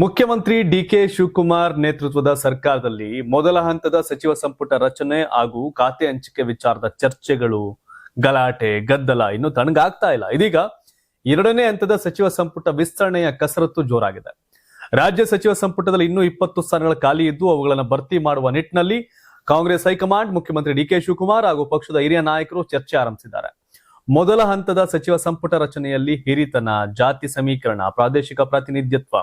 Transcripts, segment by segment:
ಮುಖ್ಯಮಂತ್ರಿ ಡಿಕೆ ಶಿವಕುಮಾರ್ ನೇತೃತ್ವದ ಸರ್ಕಾರದಲ್ಲಿ ಮೊದಲ ಹಂತದ ಸಚಿವ ಸಂಪುಟ ರಚನೆ ಹಾಗೂ ಖಾತೆ ಹಂಚಿಕೆ ವಿಚಾರದ ಚರ್ಚೆಗಳು, ಗಲಾಟೆ, ಗದ್ದಲ ಇನ್ನು ತಣ್ಣಗಾಗ್ತಾ ಇಲ್ಲ. ಇದೀಗ ಎರಡನೇ ಹಂತದ ಸಚಿವ ಸಂಪುಟ ವಿಸ್ತರಣೆಯ ಕಸರತ್ತು ಜೋರಾಗಿದೆ. ರಾಜ್ಯ ಸಚಿವ ಸಂಪುಟದಲ್ಲಿ ಇನ್ನೂ 20 ಸ್ಥಾನಗಳ ಖಾಲಿ ಇದ್ದು ಅವುಗಳನ್ನು ಭರ್ತಿ ಮಾಡುವ ನಿಟ್ಟಿನಲ್ಲಿ ಕಾಂಗ್ರೆಸ್ ಹೈಕಮಾಂಡ್, ಮುಖ್ಯಮಂತ್ರಿ ಡಿಕೆ ಶಿವಕುಮಾರ್ ಹಾಗೂ ಪಕ್ಷದ ಹಿರಿಯ ನಾಯಕರು ಚರ್ಚೆ ಆರಂಭಿಸಿದ್ದಾರೆ. ಮೊದಲ ಹಂತದ ಸಚಿವ ಸಂಪುಟ ರಚನೆಯಲ್ಲಿ ಹಿರಿತನ, ಜಾತಿ ಸಮೀಕರಣ, ಪ್ರಾದೇಶಿಕ ಪ್ರಾತಿನಿಧ್ಯತ್ವ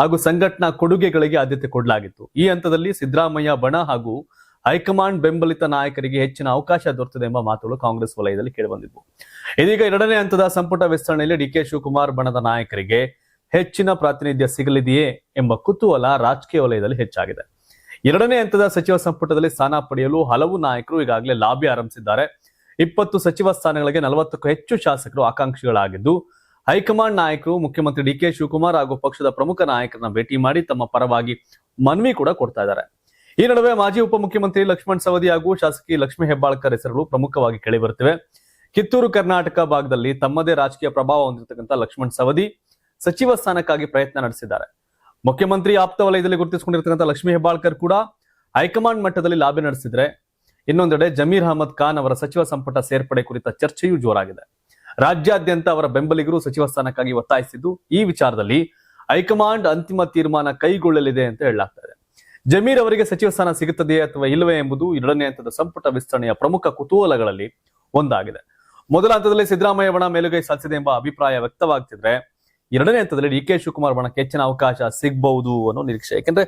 ಹಾಗೂ ಸಂಘಟನಾ ಕೊಡುಗೆಗಳಿಗೆ ಆದ್ಯತೆ ಕೊಡಲಾಗಿತ್ತು. ಈ ಹಂತದಲ್ಲಿ ಸಿದ್ದರಾಮಯ್ಯ ಬಣ ಹಾಗೂ ಹೈಕಮಾಂಡ್ ಬೆಂಬಲಿತ ನಾಯಕರಿಗೆ ಹೆಚ್ಚಿನ ಅವಕಾಶ ದೊರೆತಿದೆ ಎಂಬ ಮಾತುಗಳು ಕಾಂಗ್ರೆಸ್ ವಲಯದಲ್ಲಿ ಕೇಳಿಬಂದಿದ್ವು. ಇದೀಗ ಎರಡನೇ ಹಂತದ ಸಂಪುಟ ವಿಸ್ತರಣೆಯಲ್ಲಿ ಡಿಕೆ ಶಿವಕುಮಾರ್ ಬಣದ ನಾಯಕರಿಗೆ ಹೆಚ್ಚಿನ ಪ್ರಾತಿನಿಧ್ಯ ಸಿಗಲಿದೆಯೇ ಎಂಬ ಕುತೂಹಲ ರಾಜಕೀಯ ವಲಯದಲ್ಲಿ ಹೆಚ್ಚಾಗಿದೆ. ಎರಡನೇ ಹಂತದ ಸಚಿವ ಸಂಪುಟದಲ್ಲಿ ಸ್ಥಾನ ಪಡೆಯಲು ಹಲವು ನಾಯಕರು ಈಗಾಗಲೇ ಲಾಬಿ ಆರಂಭಿಸಿದ್ದಾರೆ. 20 ಸಚಿವ ಸ್ಥಾನಗಳಿಗೆ 40ಕ್ಕೂ ಹೆಚ್ಚು ಶಾಸಕರು ಆಕಾಂಕ್ಷಿಗಳಾಗಿದ್ದು, ಹೈಕಮಾಂಡ್ ನಾಯಕರು ಮುಖ್ಯಮಂತ್ರಿ ಡಿಕೆ ಶಿವಕುಮಾರ್ ಹಾಗೂ ಪಕ್ಷದ ಪ್ರಮುಖ ನಾಯಕರನ್ನ ಭೇಟಿ ಮಾಡಿ ತಮ್ಮ ಪರವಾಗಿ ಮನವಿ ಕೂಡ ಕೊಡ್ತಾ ಇದ್ದಾರೆ. ಈ ನಡುವೆ ಮಾಜಿ ಉಪಮುಖ್ಯಮಂತ್ರಿ ಲಕ್ಷ್ಮಣ್ ಸವದಿ ಹಾಗೂ ಶಾಸಕಿ ಲಕ್ಷ್ಮೀ ಹೆಬ್ಬಾಳ್ಕರ್ ಹೆಸರುಗಳು ಪ್ರಮುಖವಾಗಿ ಕೇಳಿಬರುತ್ತಿವೆ. ಕಿತ್ತೂರು ಕರ್ನಾಟಕ ಭಾಗದಲ್ಲಿ ತಮ್ಮದೇ ರಾಜಕೀಯ ಪ್ರಭಾವ ಹೊಂದಿರತಕ್ಕಂಥ ಲಕ್ಷ್ಮಣ್ ಸವದಿ ಸಚಿವ ಸ್ಥಾನಕ್ಕಾಗಿ ಪ್ರಯತ್ನ ನಡೆಸಿದ್ದಾರೆ. ಮುಖ್ಯಮಂತ್ರಿ ಆಪ್ತ ವಲಯದಲ್ಲಿ ಗುರುತಿಸಿಕೊಂಡಿರತಕ್ಕಂಥ ಲಕ್ಷ್ಮೀ ಹೆಬ್ಬಾಳ್ಕರ್ ಕೂಡ ಹೈಕಮಾಂಡ್ ಮಟ್ಟದಲ್ಲಿ ಲಾಬಿ ನಡೆಸಿದ್ರೆ, ಇನ್ನೊಂದೆಡೆ ಜಮೀರ್ ಅಹಮದ್ ಖಾನ್ ಅವರ ಸಚಿವ ಸಂಪುಟ ಸೇರ್ಪಡೆ ಕುರಿತ ಚರ್ಚೆಯೂ ಜೋರಾಗಿದೆ. ರಾಜ್ಯಾದ್ಯಂತ ಅವರ ಬೆಂಬಲಿಗರು ಸಚಿವ ಸ್ಥಾನಕ್ಕಾಗಿ ಒತ್ತಾಯಿಸಿದ್ದು, ಈ ವಿಚಾರದಲ್ಲಿ ಹೈಕಮಾಂಡ್ ಅಂತಿಮ ತೀರ್ಮಾನ ಕೈಗೊಳ್ಳಲಿದೆ ಅಂತ ಹೇಳಲಾಗ್ತಾ ಇದೆ. ಜಮೀರ್ ಅವರಿಗೆ ಸಚಿವ ಸ್ಥಾನ ಸಿಗುತ್ತದೆಯೇ ಅಥವಾ ಇಲ್ಲವೇ ಎಂಬುದು ಎರಡನೇ ಹಂತದ ಸಂಪುಟ ವಿಸ್ತರಣೆಯ ಪ್ರಮುಖ ಕುತೂಹಲಗಳಲ್ಲಿ ಒಂದಾಗಿದೆ. ಮೊದಲ ಹಂತದಲ್ಲಿ ಸಿದ್ದರಾಮಯ್ಯ ಬಣ ಮೇಲುಗೈ ಸಾಧಿಸಿದೆ ಎಂಬ ಅಭಿಪ್ರಾಯ ವ್ಯಕ್ತವಾಗ್ತಿದ್ರೆ, ಎರಡನೇ ಹಂತದಲ್ಲಿ ಡಿಕೆ ಶಿವಕುಮಾರ್ ಬಣಕ್ಕೆ ಹೆಚ್ಚಿನ ಅವಕಾಶ ಸಿಗಬಹುದು ಅನ್ನೋ ನಿರೀಕ್ಷೆ. ಯಾಕೆಂದ್ರೆ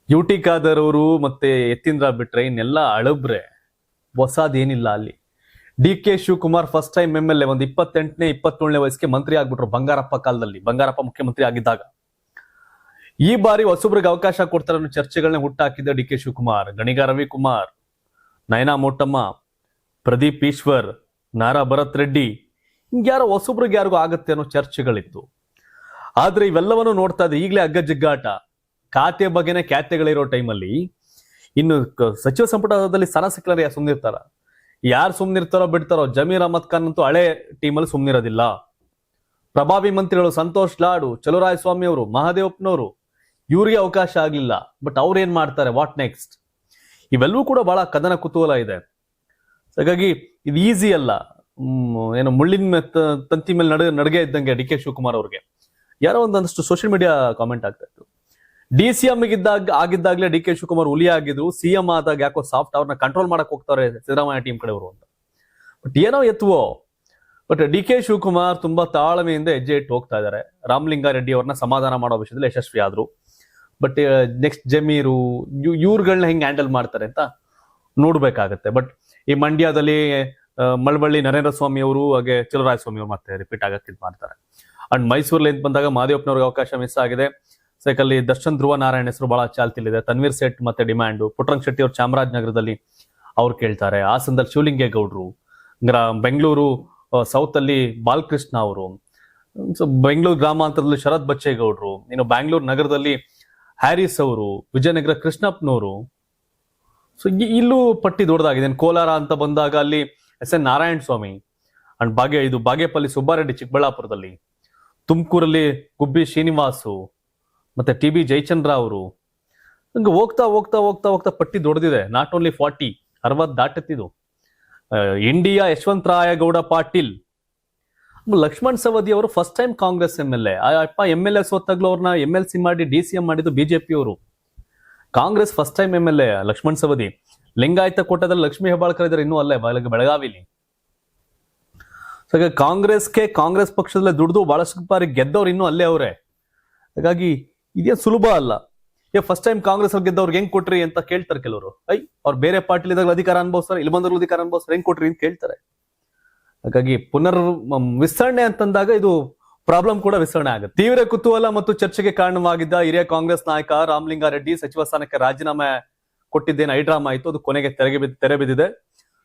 ಯುಟಿ ಖಾದರ್ ಅವರು ಮತ್ತೆ ಯತೀಂದ್ರ ಬಿಟ್ರೆ ಇನ್ನೆಲ್ಲ ಅಳಬ್ರೆ, ಹೊಸದೇನಿಲ್ಲ ಅಲ್ಲಿ. D K Shivakumar first time MLA ಒಂದು 28ನೇ 27ನೇ ವಯಸ್ಸಿಗೆ ಮಂತ್ರಿ ಆಗ್ಬಿಟ್ರು ಬಂಗಾರಪ್ಪ ಕಾಲದಲ್ಲಿ, ಬಂಗಾರಪ್ಪ ಮುಖ್ಯಮಂತ್ರಿ ಆಗಿದ್ದಾಗ. ಈ ಬಾರಿ ಹೊಸಬ್ರಿಗೆ ಅವಕಾಶ ಕೊಡ್ತಾರೆ ಅನ್ನೋ ಚರ್ಚೆಗಳನ್ನ ಹುಟ್ಟಾಕಿದ್ದ ಡಿಕೆ ಶಿವಕುಮಾರ್, ಗಣಿಗ ರವಿಕುಮಾರ್, ನಯನಾ ಮೋಟಮ್ಮ, ಪ್ರದೀಪ್ ಈಶ್ವರ್, ನಾರಾ ಭರತ್ ರೆಡ್ಡಿ, ಹಿಂಗ್ಯಾರೋ ಹೊಸಬ್ರಿಗೆ ಯಾರಿಗೂ ಆಗತ್ತೆ ಅನ್ನೋ ಚರ್ಚೆಗಳಿತ್ತು. ಆದ್ರೆ ಇವೆಲ್ಲವನ್ನು ನೋಡ್ತಾ ಇದ್ದೆ ಈಗಲೇ ಅಗ್ಗಜಿಗ್ಗಾಟ, ಖಾತೆ ಬಗ್ಗೆನೇ ಖ್ಯಾತೆಗಳಿರೋ ಟೈಮಲ್ಲಿ ಇನ್ನು ಸಚಿವ ಸಂಪುಟದಲ್ಲಿ ಸ್ಥಾನ ಸಿಕ್ಕಲಾರೆ ಸುಮ್ನಿರ್ತಾರ? ಯಾರು ಸುಮ್ನಿರ್ತಾರೋ ಬಿಡ್ತಾರೋ. ಜಮೀರ್ ಅಹಮದ್ ಖಾನ್ ಅಂತೂ ಹಳೆ ಟೀಮಲ್ಲಿ ಸುಮ್ನಿರೋದಿಲ್ಲ. ಪ್ರಭಾವಿ ಮಂತ್ರಿಗಳು ಸಂತೋಷ್ ಲಾಡು, ಚಲುವರಾಯಸ್ವಾಮಿ ಅವರು, ಮಹಾದೇವಪ್ಪನವರು, ಇವ್ರಿಗೆ ಅವಕಾಶ ಆಗ್ಲಿಲ್ಲ. ಬಟ್ ಅವ್ರು ಏನ್ ಮಾಡ್ತಾರೆ, ವಾಟ್ ನೆಕ್ಸ್ಟ್? ಇವೆಲ್ಲವೂ ಕೂಡ ಬಹಳ ಕದನ ಕುತೂಹಲ ಇದೆ. ಹಾಗಾಗಿ ಇದು ಈಸಿ ಅಲ್ಲ. ಏನು ಮುಳ್ಳಿನ ತಂತಿ ಮೇಲೆ ನಡಿಗೆ ಇದ್ದಂಗೆ ಡಿಕೆ ಶಿವಕುಮಾರ್ ಅವ್ರಿಗೆ. ಯಾರೋ ಒಂದಷ್ಟು ಸೋಷಿಯಲ್ ಮೀಡಿಯಾ ಕಾಮೆಂಟ್ ಆಗ್ತಾ ಇತ್ತು, DCM ಆಗಿದ್ದಾಗಲೇ ಡಿಕೆ ಶಿವಕುಮಾರ್ ಹುಲಿ ಆಗಿದ್ರು, CM ಆದಾಗ ಯಾಕೋ ಸಾಫ್ಟ್, ಅವ್ರನ್ನ ಕಂಟ್ರೋಲ್ ಮಾಡಕ್ ಹೋಗ್ತಾರೆ ಸಿದ್ದರಾಮಯ್ಯ ಟೀಮ್ ಕಡೆಯವರು ಅಂತ. ಬಟ್ ಏನೋ ಎತ್ತುವೋ. ಬಟ್ ಡಿಕೆ ಶಿವಕುಮಾರ್ ತುಂಬಾ ತಾಳ್ಮೆಯಿಂದ ಹೆಜ್ಜೆ ಇಟ್ಟು ಹೋಗ್ತಾ ಇದ್ದಾರೆ. ರಾಮಲಿಂಗಾರೆಡ್ಡಿ ಅವ್ರನ್ನ ಸಮಾಧಾನ ಮಾಡೋ ವಿಷಯದಲ್ಲಿ ಯಶಸ್ವಿ ಆದ್ರು. ಬಟ್ ನೆಕ್ಸ್ಟ್ ಜಮೀರು ಇವ್ರುಗಳನ್ನ ಹೆಂಗ್ ಹ್ಯಾಂಡಲ್ ಮಾಡ್ತಾರೆ ಅಂತ ನೋಡ್ಬೇಕಾಗತ್ತೆ. ಬಟ್ ಈ ಮಂಡ್ಯದಲ್ಲಿ ಮಳವಳ್ಳಿ ನರೇಂದ್ರ ಸ್ವಾಮಿ ಅವರು ಹಾಗೆ ಚಲುವರಾಯಸ್ವಾಮಿ ಅವರು ಮತ್ತೆ ರಿಪೀಟ್ ಆಗಕ್ಕೆ ಇದು ಮಾಡ್ತಾರೆ. ಅಂಡ್ ಮೈಸೂರಲ್ಲಿ ಅಂತ ಬಂದಾಗ ಮಹಾದೇವಪ್ಪನವ್ರಿಗೆ ಅವಕಾಶ ಮಿಸ್ ಆಗಿದೆ. ಸೈಕಲ್ಲಿ ದರ್ಶನ್ ಧ್ರುವ ನಾರಾಯಣ್ ಹೆಸರು ಬಹಳ ಚಾಲ್ತಿಲಿದೆ. ತನ್ವೀರ್ ಸೇಠ್ ಮತ್ತೆ ಡಿಮ್ಯಾಂಡು. ಪುಟ್ಟರಂಗ ಶೆಟ್ಟಿ ಅವರು ಚಾಮರಾಜನಗರದಲ್ಲಿ ಅವ್ರು ಕೇಳ್ತಾರೆ. ಹಾಸನದಲ್ಲಿ ಶಿವಲಿಂಗೇಗೌಡರು, ಬೆಂಗಳೂರು ಸೌತ್ ಅಲ್ಲಿ ಬಾಲಕೃಷ್ಣ ಅವರು, ಬೆಂಗಳೂರು ಗ್ರಾಮಾಂತರದಲ್ಲಿ ಶರತ್ ಬಚ್ಚೇಗೌಡರು, ಇನ್ನು ಬ್ಯಾಂಗ್ಳೂರು ನಗರದಲ್ಲಿ ಹ್ಯಾರಿಸ್ ಅವರು, ವಿಜಯನಗರ ಕೃಷ್ಣಪ್ಪನವರು. ಸೊ ಇಲ್ಲೂ ಪಟ್ಟಿ ದೊಡ್ಡದಾಗಿದೆ. ಕೋಲಾರ ಅಂತ ಬಂದಾಗ ಅಲ್ಲಿ SN ನಾರಾಯಣ ಸ್ವಾಮಿ ಅಂಡ್ ಬಾಗೇಪಲ್ಲಿ ಸುಬ್ಬಾರೆಡ್ಡಿ ಚಿಕ್ಕಬಳ್ಳಾಪುರದಲ್ಲಿ, ತುಮಕೂರಲ್ಲಿ ಗುಬ್ಬಿ ಶ್ರೀನಿವಾಸು ಮತ್ತೆ TB ಜಯಚಂದ್ರ ಅವರು. ಹಂಗೆ ಹೋಗ್ತಾ ಹೋಗ್ತಾ ಹೋಗ್ತಾ ಹೋಗ್ತಾ ಪಟ್ಟಿ ದೊಡ್ಡದಿದೆ. ನಾಟ್ ಓನ್ಲಿ 60 ದಾಟತ್ತಿದು. ಇಂಡಿಯಾ ಯಶವಂತರಾಯ ಗೌಡ ಪಾಟೀಲ್, ಲಕ್ಷ್ಮಣ್ ಸವದಿ ಅವರು first time Congress MLA. MLA ಸೋತಾಗ್ಲೂ ಅವ್ರನ್ನ MLC ಮಾಡಿ DCM ಮಾಡಿದ್ದು BJP ಅವರು. Congress first time MLA Laxman Savadi. Lingayat ಕೋಟದಲ್ಲಿ ಲಕ್ಷ್ಮೀ ಹೆಬ್ಬಾಳ್ಕರ್ ಇದ್ದಾರೆ, ಇನ್ನೂ ಅಲ್ಲೇ ಬೆಳಗಾವಿಲಿ. ಕಾಂಗ್ರೆಸ್ ಪಕ್ಷದಲ್ಲೇ ದುಡ್ದು ಬಹಳಷ್ಟು ಬಾರಿ ಗೆದ್ದವ್ರು ಇನ್ನೂ ಅಲ್ಲೇ ಅವರೇ. ಹಾಗಾಗಿ ಇದೇನು ಸುಲಭ ಅಲ್ಲ. ಫಸ್ಟ್ ಟೈಮ್ ಕಾಂಗ್ರೆಸ್ ಅಲ್ಲಿ ಗೆದ್ದವ್ರಿಗೆ ಹೆಂಗ್ ಕೊಟ್ರಿ ಅಂತ ಕೇಳ್ತಾರೆ ಕೆಲವರು. ಅವ್ರು ಬೇರೆ ಪಾರ್ಟಿಲಿ ಇದ್ದಾಗ ಅಧಿಕಾರ ಅನುಭವಿಸ್ತಾರೆ, ಇಲ್ಲಿ ಬಂದ್ರು ಅಧಿಕಾರ ಅನುಭವಿಸ್ತಾರೆ, ಹೆಂಗ್ ಕೊಟ್ರಿ ಅಂತ ಕೇಳ್ತಾರೆ. ಹಾಗಾಗಿ ಪುನರ್ ವಿಸ್ತರಣೆ ಅಂತಂದಾಗ ಇದು ಪ್ರಾಬ್ಲಮ್ ಕೂಡ ವಿಸ್ತರಣೆ ಆಗುತ್ತೆ. ತೀವ್ರ ಕುತೂಹಲ ಮತ್ತು ಚರ್ಚೆಗೆ ಕಾರಣವಾಗಿದ್ದ ಹಿರಿಯ ಕಾಂಗ್ರೆಸ್ ನಾಯಕ ರಾಮಲಿಂಗಾರೆಡ್ಡಿ ಸಚಿವ ಸ್ಥಾನಕ್ಕೆ ರಾಜೀನಾಮೆ ಕೊಟ್ಟಿದ್ದೇನು ಹೈಡ್ರಾಮಾ ಆಯಿತು, ಅದು ಕೊನೆಗೆ ತೆರೆ ಬಿದ್ದಿದೆ.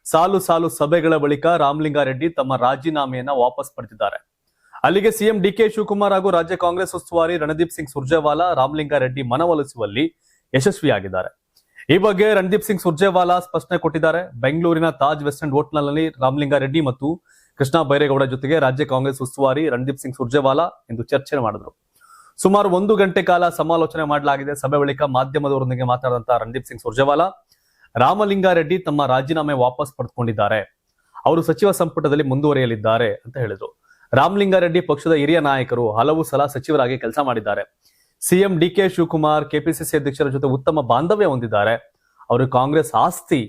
ಸಾಲು ಸಭೆಗಳ ಬಳಿಕ ರಾಮಲಿಂಗಾರೆಡ್ಡಿ ತಮ್ಮ ರಾಜೀನಾಮೆಯನ್ನ ವಾಪಸ್ ಪಡೆದಿದ್ದಾರೆ. ಅಲ್ಲಿಗೆ CM ಡಿಕೆ ಶಿವಕುಮಾರ್ ಹಾಗೂ ರಾಜ್ಯ ಕಾಂಗ್ರೆಸ್ ಉಸ್ತುವಾರಿ ರಣದೀಪ್ ಸಿಂಗ್ ಸುರ್ಜೇವಾಲಾ ರಾಮಲಿಂಗಾರೆಡ್ಡಿ ಮನವೊಲಿಸುವಲ್ಲಿ ಯಶಸ್ವಿಯಾಗಿದ್ದಾರೆ. ಈ ಬಗ್ಗೆ ರಣದೀಪ್ ಸಿಂಗ್ ಸುರ್ಜೇವಾಲಾ ಸ್ಪಷ್ಟನೆ ಕೊಟ್ಟಿದ್ದಾರೆ. ಬೆಂಗಳೂರಿನ ತಾಜ್ ವೆಸ್ಟ್ ಎಂಡ್ ಹೋಟೆಲ್ನಲ್ಲಿ ರಾಮಲಿಂಗಾರೆಡ್ಡಿ ಮತ್ತು ಕೃಷ್ಣ ಬೈರೇಗೌಡ ಜೊತೆಗೆ ರಾಜ್ಯ ಕಾಂಗ್ರೆಸ್ ಉಸ್ತುವಾರಿ ರಣದೀಪ್ ಸಿಂಗ್ ಸುರ್ಜೇವಾಲಾ ಎಂದು ಚರ್ಚೆ ಮಾಡಿದ್ರು. ಸುಮಾರು 1 ಗಂಟೆ ಕಾಲ ಸಮಾಲೋಚನೆ ಮಾಡಲಾಗಿದೆ. ಸಭೆ ಬಳಿಕ ಮಾಧ್ಯಮದವರೊಂದಿಗೆ ಮಾತನಾಡಿದಂತ ರಣದೀಪ್ ಸಿಂಗ್ ಸುರ್ಜೇವಾಲಾ, ರಾಮಲಿಂಗಾರೆಡ್ಡಿ ತಮ್ಮ ರಾಜೀನಾಮೆ ವಾಪಸ್ ಪಡೆದುಕೊಂಡಿದ್ದಾರೆ, ಅವರು ಸಚಿವ ಸಂಪುಟದಲ್ಲಿ ಮುಂದುವರಿಯಲಿದ್ದಾರೆ ಅಂತ ಹೇಳಿದ್ರು. ರಾಮಲಿಂಗಾರೆಡ್ಡಿ ಪಕ್ಷದ ಹಿರಿಯ ನಾಯಕರು, ಹಲವು ಸಲ ಸಚಿವರಾಗಿ ಕೆಲಸ ಮಾಡಿದ್ದಾರೆ. ಸಿಎಂ ಡಿಕೆ ಶಿವಕುಮಾರ್, ಕೆಪಿಸಿಸಿ ಅಧ್ಯಕ್ಷರ ಜೊತೆ ಉತ್ತಮ ಬಾಂಧವ್ಯ ಹೊಂದಿದ್ದಾರೆ. ಅವರು ಕಾಂಗ್ರೆಸ್ ಆಸ್ತಿ.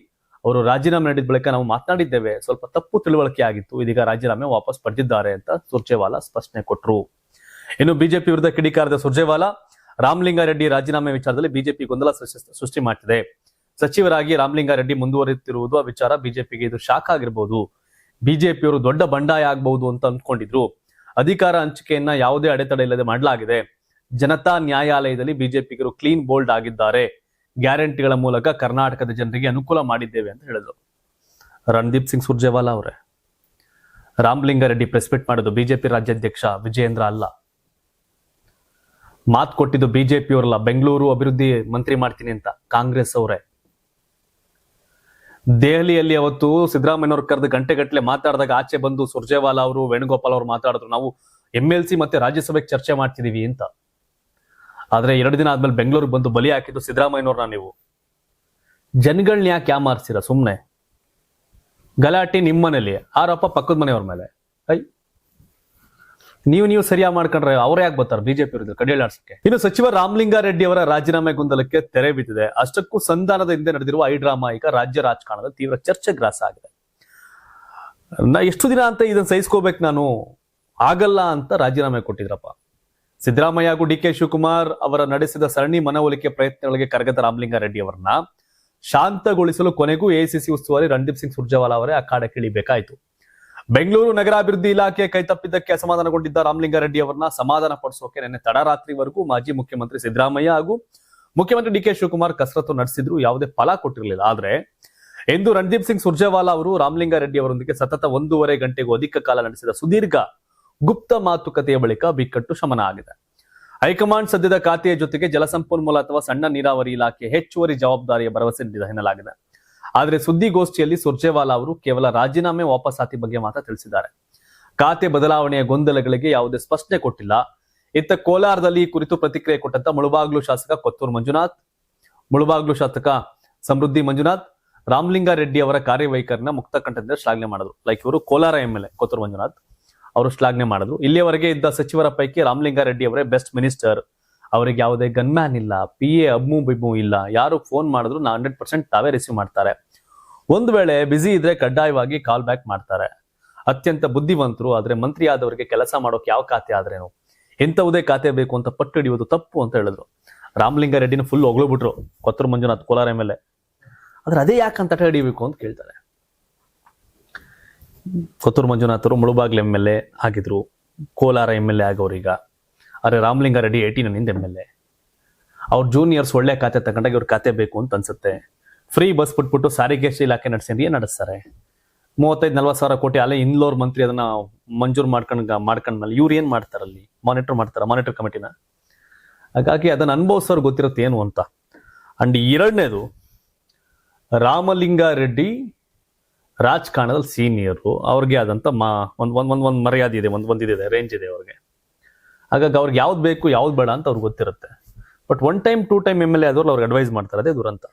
ಅವರು ರಾಜೀನಾಮೆ ನೀಡಿದ ಬಳಿಕ ನಾವು ಮಾತನಾಡಿದ್ದೇವೆ, ಸ್ವಲ್ಪ ತಪ್ಪು ತಿಳುವಳಿಕೆ ಆಗಿತ್ತು, ಇದೀಗ ರಾಜೀನಾಮೆ ವಾಪಸ್ ಪಡೆದಿದ್ದಾರೆ ಅಂತ ಸುರ್ಜೇವಾಲಾ ಸ್ಪಷ್ಟನೆ ಕೊಟ್ಟರು. ಇನ್ನು ಬಿಜೆಪಿ ವಿರುದ್ಧ ಕಿಡಿಕಾರಿದ ಸುರ್ಜೇವಾಲಾ, ರಾಮಲಿಂಗಾರೆಡ್ಡಿ ರಾಜೀನಾಮೆ ವಿಚಾರದಲ್ಲಿ ಬಿಜೆಪಿ ಗೊಂದಲ ಸೃಷ್ಟಿ ಮಾಡ್ತಿದೆ. ಸಚಿವರಾಗಿ ರಾಮಲಿಂಗಾರೆಡ್ಡಿ ಮುಂದುವರಿಯುತ್ತಿರುವುದು ಆ ವಿಚಾರ ಬಿಜೆಪಿಗೆ ಇದು ಶಾಕ್ ಆಗಿರಬಹುದು. ಬಿಜೆಪಿಯವರು ದೊಡ್ಡ ಬಂಡಾಯ ಆಗಬಹುದು ಅಂತ ಅಂದ್ಕೊಂಡಿದ್ರು. ಅಧಿಕಾರ ಹಂಚಿಕೆಯನ್ನ ಯಾವುದೇ ಅಡೆತಡೆ ಇಲ್ಲದೆ ಮಾಡಲಾಗಿದೆ. ಜನತಾ ನ್ಯಾಯಾಲಯದಲ್ಲಿ ಬಿಜೆಪಿಗರು ಕ್ಲೀನ್ ಬೋಲ್ಡ್ ಆಗಿದ್ದಾರೆ. ಗ್ಯಾರಂಟಿಗಳ ಮೂಲಕ ಕರ್ನಾಟಕದ ಜನರಿಗೆ ಅನುಕೂಲ ಮಾಡಿದ್ದೇವೆ ಅಂತ ಹೇಳಿದ್ರು. ರಣದೀಪ್ ಸಿಂಗ್ ಸುರ್ಜೇವಾಲಾ ಅವರೇ, ರಾಮಲಿಂಗಾರೆಡ್ಡಿ ಪ್ರೆಸ್ ಮೀಟ್ ಮಾಡೋದು ಬಿಜೆಪಿ ರಾಜ್ಯಾಧ್ಯಕ್ಷ ವಿಜಯೇಂದ್ರ ಅಲ್ಲ. ಮಾತು ಕೊಟ್ಟಿದ್ದು ಬಿಜೆಪಿಯವರಲ್ಲ, ಬೆಂಗಳೂರು ಅಭಿವೃದ್ಧಿ ಮಂತ್ರಿ ಮಾಡ್ತೀನಿ ಅಂತ ಕಾಂಗ್ರೆಸ್ ಅವರೇ. ದೆಹಲಿಯಲ್ಲಿ ಅವತ್ತು ಸಿದ್ದರಾಮಯ್ಯನವ್ರು ಕರೆದು ಗಂಟೆಗಟ್ಟಲೆ ಮಾತಾಡಿದಾಗ ಆಚೆ ಬಂದು ಸುರ್ಜೇವಾಲಾ ಅವರು, ವೇಣುಗೋಪಾಲ್ ಅವರು ಮಾತಾಡಿದ್ರು, ನಾವು MLC ಮತ್ತೆ ರಾಜ್ಯಸಭೆಗೆ ಚರ್ಚೆ ಮಾಡ್ತಿದೀವಿ ಅಂತ. ಆದ್ರೆ 2 ದಿನ ಆದ್ಮೇಲೆ ಬೆಂಗಳೂರಿಗೆ ಬಂದು ಬಲಿ ಹಾಕಿದ್ದು ಸಿದ್ದರಾಮಯ್ಯನವ್ರನ್ನ. ನೀವು ಜನಗಳನ್ನ ಯಾಕೆ ಯಾಮಾರಿಸಿರ? ಸುಮ್ನೆ ಗಲಾಟೆ ನಿಮ್ಮನೇಲಿ, ಆರೋಪ ಪಕ್ಕದ ಮನೆಯವ್ರ ಮೇಲೆ. ನೀವು ಸರಿಯಾಗಿ ಮಾಡ್ಕೊಂಡ್ರೆ ಅವ್ರು ಯಾಕೆ ಬರ್ತಾರೆ ಬಿಜೆಪಿ ವಿರುದ್ಧ ಕಡಿಯಲಾಡ್ಸಕ್ಕೆ? ಇನ್ನು ಸಚಿವ ರಾಮಲಿಂಗಾರೆಡ್ಡಿ ಅವರ ರಾಜೀನಾಮೆ ಗೊಂದಲಕ್ಕೆ ತೆರೆ ಬಿದ್ದಿದೆ. ಅಷ್ಟಕ್ಕೂ ಸಂಧಾನದ ಹಿಂದೆ ನಡೆದಿರುವ ಐ ಡ್ರಾಮಾ ಈಗ ರಾಜ್ಯ ರಾಜಕಾರಣದ ತೀವ್ರ ಚರ್ಚೆ ಗ್ರಾಸ ಆಗಿದೆ. ಎಷ್ಟು ದಿನ ಅಂತ ಇದನ್ನ ಸಹಿಸ್ಕೋಬೇಕು ನಾನು, ಆಗಲ್ಲ ಅಂತ ರಾಜೀನಾಮೆ ಕೊಟ್ಟಿದ್ರಪ್ಪ. ಸಿದ್ದರಾಮಯ್ಯ ಹಾಗೂ ಡಿಕೆ ಶಿವಕುಮಾರ್ ಅವರ ನಡೆಸಿದ ಸರಣಿ ಮನವೊಲಿಕೆ ಪ್ರಯತ್ನಗಳಿಗೆ ಕರಗದ ರಾಮಲಿಂಗಾರೆಡ್ಡಿ ಅವರನ್ನ ಶಾಂತಗೊಳಿಸಲು ಕೊನೆಗೂ ಎಐಸಿಸಿ ಉಸ್ತುವಾರಿ ರಣದೀಪ್ ಸಿಂಗ್ ಸುರ್ಜೇವಾಲಾ ಅವರೇ ಅಖಾಡಕ್ಕಿಳಿಬೇಕಾಯಿತು. ಬೆಂಗಳೂರು ನಗರಾಭಿವೃದ್ಧಿ ಇಲಾಖೆ ಕೈತಪ್ಪಿದ್ದಕ್ಕೆ ಅಸಮಾಧಾನಗೊಂಡಿದ್ದ ರಾಮಲಿಂಗಾರೆಡ್ಡಿ ಅವರನ್ನ ಸಮಾಧಾನ ಪಡಿಸೋಕೆ ನಿನ್ನೆ ತಡರಾತ್ರಿವರೆಗೂ ಮಾಜಿ ಮುಖ್ಯಮಂತ್ರಿ ಸಿದ್ದರಾಮಯ್ಯ ಹಾಗೂ ಮುಖ್ಯಮಂತ್ರಿ ಡಿಕೆ ಶಿವಕುಮಾರ್ ಕಸರತ್ತು ನಡೆಸಿದ್ರು, ಯಾವುದೇ ಫಲ ಕೊಟ್ಟಿರಲಿಲ್ಲ. ಆದ್ರೆ ಎಂದು ರಣದೀಪ್ ಸಿಂಗ್ ಸುರ್ಜೇವಾಲಾ ಅವರು ರಾಮಲಿಂಗಾರೆಡ್ಡಿ ಅವರೊಂದಿಗೆ ಸತತ 1.5 ಗಂಟೆಗೂ ಅಧಿಕ ಕಾಲ ನಡೆಸಿದ ಸುದೀರ್ಘ ಗುಪ್ತ ಮಾತುಕತೆಯ ಬಳಿಕ ಬಿಕ್ಕಟ್ಟು ಶಮನ ಆಗಿದೆ. ಹೈಕಮಾಂಡ್ ಸದ್ಯದ ಖಾತೆಯ ಜೊತೆಗೆ ಜಲಸಂಪನ್ಮೂಲ ಅಥವಾ ಸಣ್ಣ ನೀರಾವರಿ ಇಲಾಖೆ ಹೆಚ್ಚುವರಿ ಜವಾಬ್ದಾರಿಯ ಭರವಸೆ ನೀಡಿದ ಎನ್ನಲಾಗಿದೆ. ಆದರೆ ಸುದ್ದಿಗೋಷ್ಠಿಯಲ್ಲಿ ಸುರ್ಜೇವಾಲಾ ಅವರು ಕೇವಲ ರಾಜೀನಾಮೆ ವಾಪಸಾತಿ ಬಗ್ಗೆ ಮಾತ್ರ ತಿಳಿಸಿದ್ದಾರೆ. ಖಾತೆ ಬದಲಾವಣೆಯ ಗೊಂದಲಗಳಿಗೆ ಯಾವುದೇ ಸ್ಪಷ್ಟನೆ ಕೊಟ್ಟಿಲ್ಲ. ಇತ್ತ ಕೋಲಾರದಲ್ಲಿ ಈ ಕುರಿತು ಪ್ರತಿಕ್ರಿಯೆ ಕೊಟ್ಟಂತ ಮುಳಬಾಗ್ಲು ಶಾಸಕ ಕೊತ್ತೂರು ಮಂಜುನಾಥ್, ಮುಳಬಾಗ್ಲು ಶಾಸಕ ಸಮೃದ್ಧಿ ಮಂಜುನಾಥ್ ರಾಮಲಿಂಗಾರೆಡ್ಡಿ ಅವರ ಕಾರ್ಯವೈಖರಿನ ಮುಕ್ತ ಕಂಠದಿಂದ ಶ್ಲಾಘನೆ ಮಾಡಿದ್ರು. ಇವರು ಕೋಲಾರ MLA ಕೊತ್ತೂರು ಮಂಜುನಾಥ್ ಅವರು ಶ್ಲಾಘನೆ ಮಾಡಿದ್ರು. ಇಲ್ಲಿಯವರೆಗೆ ಇದ್ದ ಸಚಿವರ ಪೈಕಿ ರಾಮಲಿಂಗಾರೆಡ್ಡಿ ಅವರೇ ಬೆಸ್ಟ್ ಮಿನಿಸ್ಟರ್. ಅವರಿಗೆ ಯಾವುದೇ ಗನ್ಮ್ಯಾನ್ ಇಲ್ಲ, PA ಅಬ್ಬು ಬಿಬ್ಬು ಇಲ್ಲ. ಯಾರು ಫೋನ್ ಮಾಡಿದ್ರು 100% ತಾವೇ ರಿಸೀವ್ ಮಾಡ್ತಾರೆ. ಒಂದು ವೇಳೆ ಬಿಸಿ ಇದ್ರೆ ಕಡ್ಡಾಯವಾಗಿ ಕಾಲ್ ಬ್ಯಾಕ್ ಮಾಡ್ತಾರೆ. ಅತ್ಯಂತ ಬುದ್ಧಿವಂತರು. ಆದ್ರೆ ಮಂತ್ರಿ ಆದವರಿಗೆ ಕೆಲಸ ಮಾಡೋಕೆ ಯಾವ ಖಾತೆ ಆದ್ರೇನು, ಎಂತವುದೇ ಖಾತೆ ಬೇಕು ಅಂತ ಪಟ್ಟು ಹಿಡಿಯೋದು ತಪ್ಪು ಅಂತ ಹೇಳಿದ್ರು. ರಾಮಲಿಂಗಾರೆಡ್ಡಿನ ಫುಲ್ ಹೊಗಳ್ಬಿಟ್ರು ಕೊತ್ತೂರು ಮಂಜುನಾಥ್ ಕೋಲಾರ MLA. ಆದ್ರೆ ಅದೇ ಯಾಕಂತ ತಡೆ ಹಿಡಿಬೇಕು ಅಂತ ಕೇಳ್ತಾರೆ. ಕೊತ್ತೂರು ಮಂಜುನಾಥ್ ಅವರು ಮುಳಬಾಗ್ಲು MLA ಆಗಿದ್ರು, ಕೋಲಾರ MLA ಆಗೋರೀಗ. ಆದ್ರೆ ರಾಮಲಿಂಗಾರೆಡ್ಡಿ 18 MLA. ಅವ್ರ ಜೂನಿಯರ್ಸ್ ಒಳ್ಳೆ ಖಾತೆ ತಗೊಂಡಾಗ ಇವ್ರ ಖಾತೆ ಬೇಕು ಅಂತ ಅನ್ಸುತ್ತೆ. ಫ್ರೀ ಬಸ್ ಬಿಟ್ಬಿಟ್ಟು ಸಾರಿಗೆ ಇಲಾಖೆ ನಡೆಸಿದ್ರೆ ಏನ್ ನಡೆಸ್ತಾರೆ? 35-40 ಸಾವಿರ ಕೋಟಿ ಅಲ್ಲೇ ಇನ್ನೋರ್ ಮಂತ್ರಿ ಅದನ್ನ ಮಂಜೂರು ಮಾಡ್ಕೊಂಡ್ಮೇಲೆ ಇವ್ರು ಏನ್ ಮಾಡ್ತಾರಲ್ಲಿ? ಮಾನಿಟರ್ ಕಮಿಟಿನ. ಹಾಗಾಗಿ ಅದನ್ನ ಅನುಭವಿಸೋರು ಗೊತ್ತಿರುತ್ತೆ ಏನು ಅಂತ. ಅಂಡ್ ಎರಡನೇದು, ರಾಮಲಿಂಗಾರೆಡ್ಡಿ ರಾಜಕಾರಣದಲ್ಲಿ ಸೀನಿಯರು, ಅವ್ರಿಗೆ ಆದಂತ ಒಂದ್ ಮರ್ಯಾದೆ ಇದೆ, ಒಂದಿದೆ, ರೇಂಜ್ ಇದೆ ಅವ್ರಿಗೆ. ಹಾಗಾಗಿ ಅವ್ರಿಗೆ ಯಾವ್ದು ಬೇಕು ಯಾವ್ದು ಬೇಡ ಅಂತ ಅವ್ರಿಗೆ ಗೊತ್ತಿರುತ್ತೆ. ಬಟ್ 1 ಟೈಮ್ 2 ಟೈಮ್ MLA ಆದವ್ರು ಅವ್ರಿಗೆ ಅಡ್ವೈಸ್ ಮಾಡ್ತಾರೆ, ಅದೇ ದುರಂತ.